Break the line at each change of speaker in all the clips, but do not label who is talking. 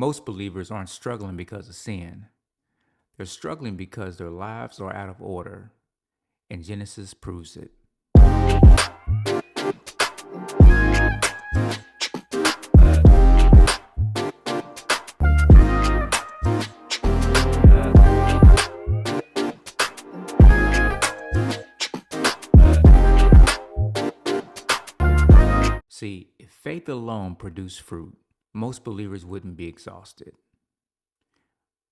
Most believers aren't struggling because of sin. They're struggling because their lives are out of order, and Genesis proves it. See, if faith alone produced fruit, most believers wouldn't be exhausted.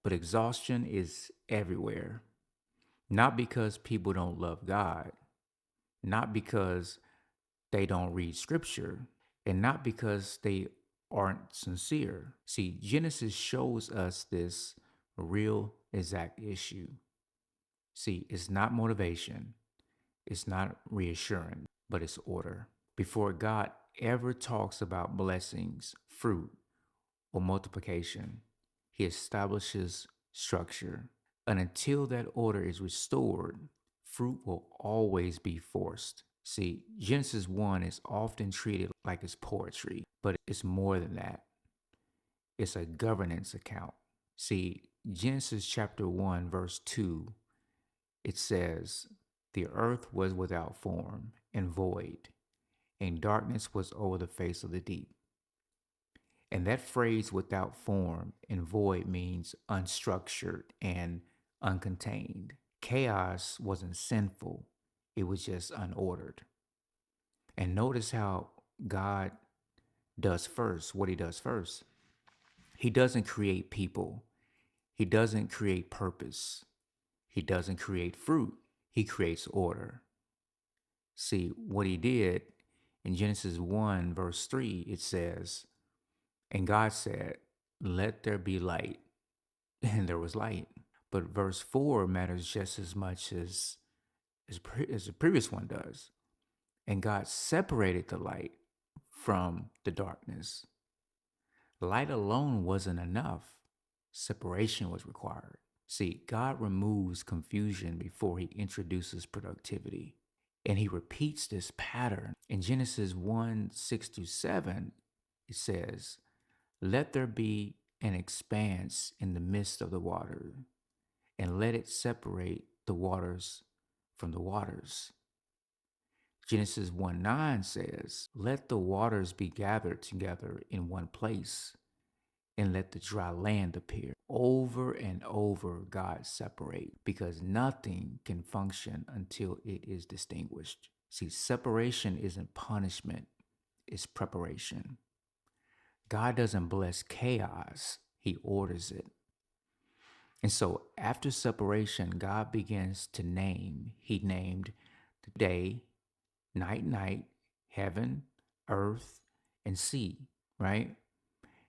But exhaustion is everywhere. Not because people don't love God, not because they don't read scripture, and not because they aren't sincere. See, Genesis shows us this real exact issue. See, it's not motivation, it's not reassurance, but it's order. Before God ever talks about blessings, fruit, or multiplication, he establishes structure. And until that order is restored, fruit will always be forced. See, Genesis 1 is often treated like it's poetry, but it's more than that. It's a governance account. See, Genesis chapter 1, verse 2, it says, "The earth was without form and void, and darkness was over the face of the deep." And that phrase without form and void means unstructured and uncontained. Chaos wasn't sinful, it was just unordered. And notice how God does first, what he does first. He doesn't create people, he doesn't create purpose, he doesn't create fruit, he creates order. See, what he did in Genesis 1, verse 3, it says, "And God said, 'Let there be light.' And there was light." But verse 4 matters just as much as the previous one does. "And God separated the light from the darkness." Light alone wasn't enough, separation was required. See, God removes confusion before he introduces productivity. And he repeats this pattern. In Genesis 1 6 through 7, it says, "Let there be an expanse in the midst of the water, and let it separate the waters from the waters." Genesis 1 9 says, "Let the waters be gathered together in one place, and let the dry land appear." Over and over, God separates because nothing can function until it is distinguished. See, separation isn't punishment, it's preparation. God doesn't bless chaos, he orders it. And so after separation, God begins to name. He named the day, night, heaven, earth, and sea, right?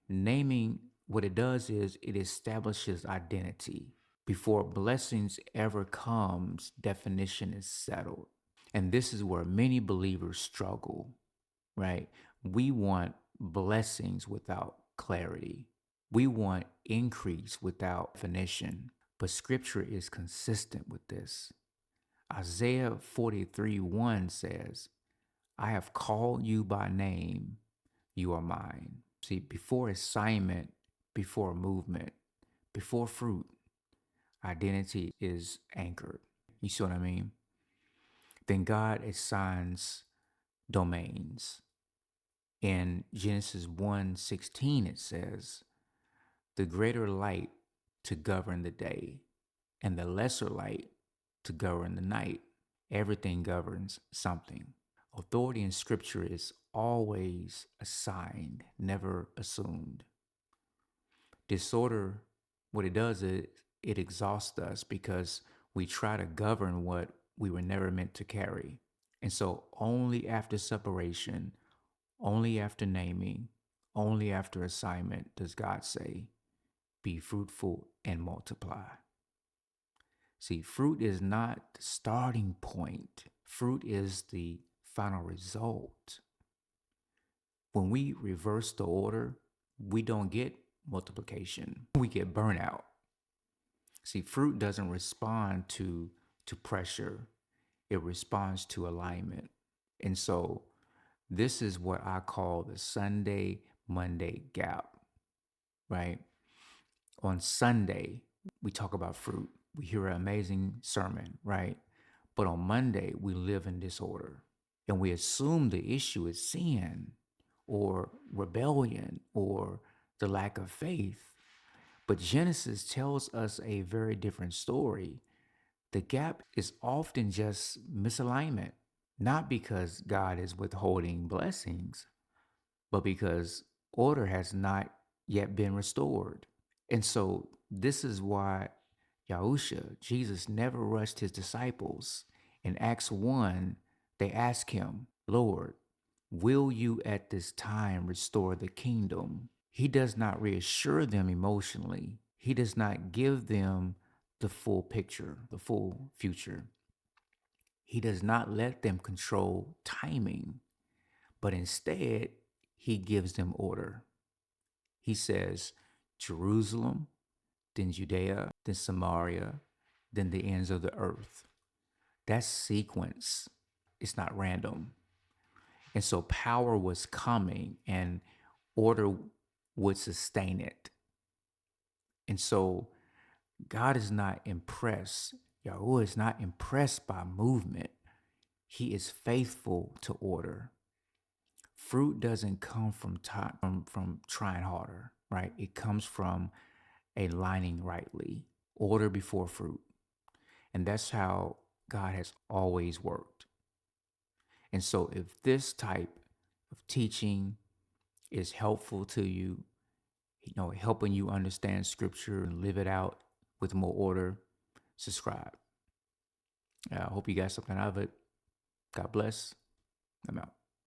Naming, what it does is it establishes identity. Before blessings ever comes, definition is settled. And this is where many believers struggle, right? We want blessings without clarity. We want increase without definition. But scripture is consistent with this. Isaiah 43:1 says, "I have called you by name, you are mine." See, before assignment, before movement, before fruit, identity is anchored. You see what I mean? Then God assigns domains. In Genesis 1:16, it says, "The greater light to govern the day, and the lesser light to govern the night." Everything governs something. Authority in scripture is always assigned, never assumed. Disorder, what it does is it exhausts us because we try to govern what we were never meant to carry. And so only after separation, only after naming, only after assignment does God say, "Be fruitful and multiply." See, fruit is not the starting point. Fruit is the final result. When we reverse the order, we don't get multiplication. We get burnout. See, fruit doesn't respond to pressure. It responds to alignment. And so this is what I call the Sunday Monday gap, right? On Sunday, we talk about fruit. We hear an amazing sermon, right? But on Monday, we live in disorder and we assume the issue is sin or rebellion or the lack of faith. But Genesis tells us a very different story. The gap is often just misalignment, not because God is withholding blessings, but because order has not yet been restored. And so this is why Yahusha, Jesus, never rushed his disciples. In Acts 1, they ask him, Lord, will you at this time restore the kingdom? He does not reassure them emotionally. He does not give them the full picture, the full future. He does not let them control timing, but instead, he gives them order. He says, Jerusalem, then Judea, then Samaria, then the ends of the earth. That's sequence. It's not random. And so power was coming and order would sustain it. And so God is not impressed. Yahweh is not impressed by movement. He is faithful to order. Fruit doesn't come from from trying harder, right? It comes from aligning rightly. Order before fruit. And that's how God has always worked. And so if this type of teaching is helpful to you, helping you understand scripture and live it out with more order, subscribe. I hope you got something out of it. God bless. I'm out.